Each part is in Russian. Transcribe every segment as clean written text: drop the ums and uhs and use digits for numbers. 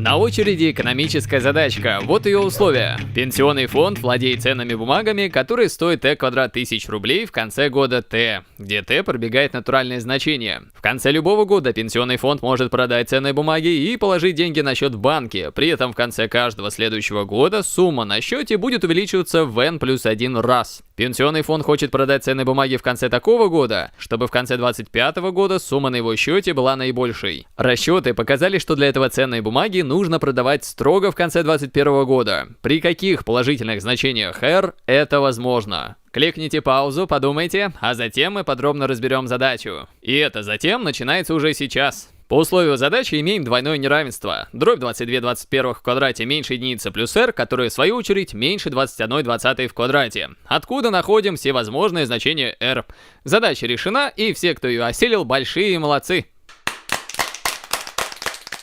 На очереди экономическая задачка, вот ее условия. Пенсионный фонд владеет ценными бумагами, которые стоят t квадрат тысяч рублей в конце года t, где t пробегает натуральное значение. В конце любого года пенсионный фонд может продать ценные бумаги и положить деньги на счет в банке, при этом в конце каждого следующего года сумма на счете будет увеличиваться в n плюс 1 раз. Пенсионный фонд хочет продать ценные бумаги в конце такого года, чтобы в конце 2025 года сумма на его счете была наибольшей. Расчеты показали, что для этого ценные бумаги нужно продавать строго в конце 2021 года. При каких положительных значениях R это возможно? Кликните паузу, подумайте, а затем мы подробно разберем задачу. И это затем начинается уже сейчас. По условию задачи имеем двойное неравенство. Дробь 22/21 в квадрате меньше единицы плюс r, которая в свою очередь меньше 21/20 в квадрате. Откуда находим все возможные значения r. Задача решена, и все, кто ее осилил, большие молодцы.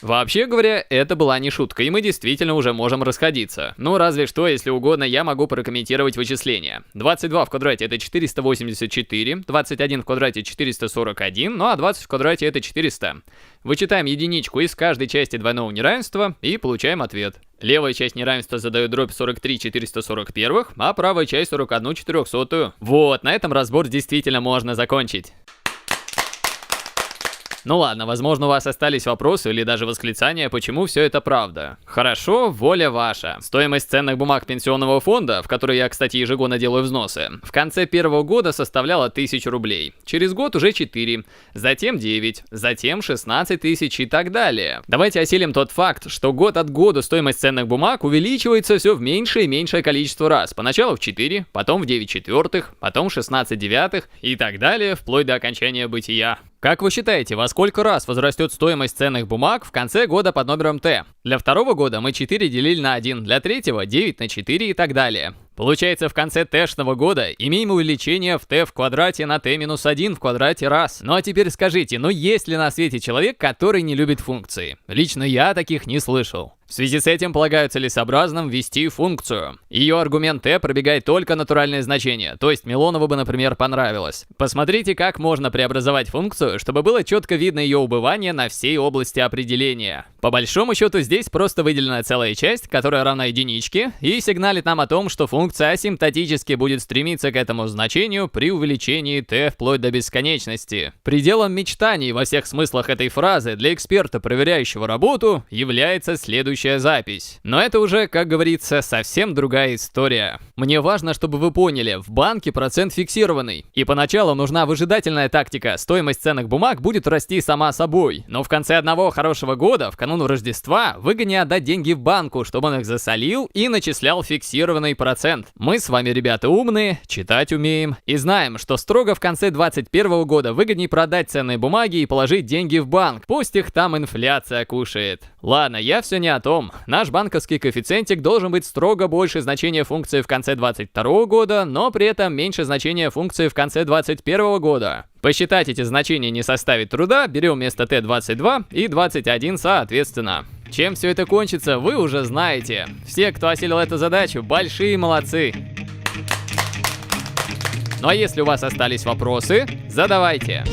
Вообще говоря, это была не шутка, и мы действительно уже можем расходиться. Ну, разве что, если угодно, я могу прокомментировать вычисления. 22 в квадрате это 484, 21 в квадрате 441, ну а 20 в квадрате это 400. Вычитаем единичку из каждой части двойного неравенства и получаем ответ. Левая часть неравенства задает дробь 43/441, а правая часть 41/400. Вот, на этом разбор действительно можно закончить. Ну ладно, возможно, у вас остались вопросы или даже восклицания, почему все это правда. Хорошо, воля ваша. Стоимость ценных бумаг пенсионного фонда, в который я, кстати, ежегодно делаю взносы, в конце первого года составляла 1000 рублей. Через год уже 4, затем 9, затем 16 тысяч и так далее. Давайте осилим тот факт, что год от года стоимость ценных бумаг увеличивается все в меньшее и меньшее количество раз. Поначалу в 4, потом в 9 четвертых, потом в 16 девятых и так далее, вплоть до окончания бытия. Как вы считаете, во сколько раз возрастет стоимость ценных бумаг в конце года под номером t? Для второго года мы 4 делили на 1, для третьего 9 на 4 и так далее. Получается, в конце t-шного года имеем увеличение в t в квадрате на t минус 1 в квадрате раз. Ну а теперь скажите, есть ли на свете человек, который не любит функции? Лично я таких не слышал. В связи с этим полагаю целесообразным ввести функцию. Ее аргумент t пробегает только натуральное значение, то есть Милонову бы, например, понравилось. Посмотрите, как можно преобразовать функцию, чтобы было четко видно ее убывание на всей области определения. По большому счету здесь просто выделена целая часть, которая равна единичке, и сигналит нам о том, что функция асимптотически будет стремиться к этому значению при увеличении t вплоть до бесконечности. Пределом мечтаний во всех смыслах этой фразы для эксперта, проверяющего работу, является следующая запись. Но это уже, как говорится, совсем другая история. Мне важно, чтобы вы поняли, в банке процент фиксированный. И поначалу нужна выжидательная тактика. Стоимость ценных бумаг будет расти сама собой. Но в конце одного хорошего года, в канун Рождества, выгоднее отдать деньги в банку, чтобы он их засолил и начислял фиксированный процент. Мы с вами, ребята, умные, читать умеем и знаем, что строго в конце 2021 года выгоднее продать ценные бумаги и положить деньги в банк. Пусть их там инфляция кушает. Ладно, я все не о том. Наш банковский коэффициентик должен быть строго больше значения функции в конце 2022 года, но при этом меньше значения функции в конце 2021 года. Посчитать эти значения не составит труда, берем вместо t 22 и 21 соответственно. Чем все это кончится, вы уже знаете. Все, кто осилил эту задачу, большие молодцы. Ну а если у вас остались вопросы, задавайте.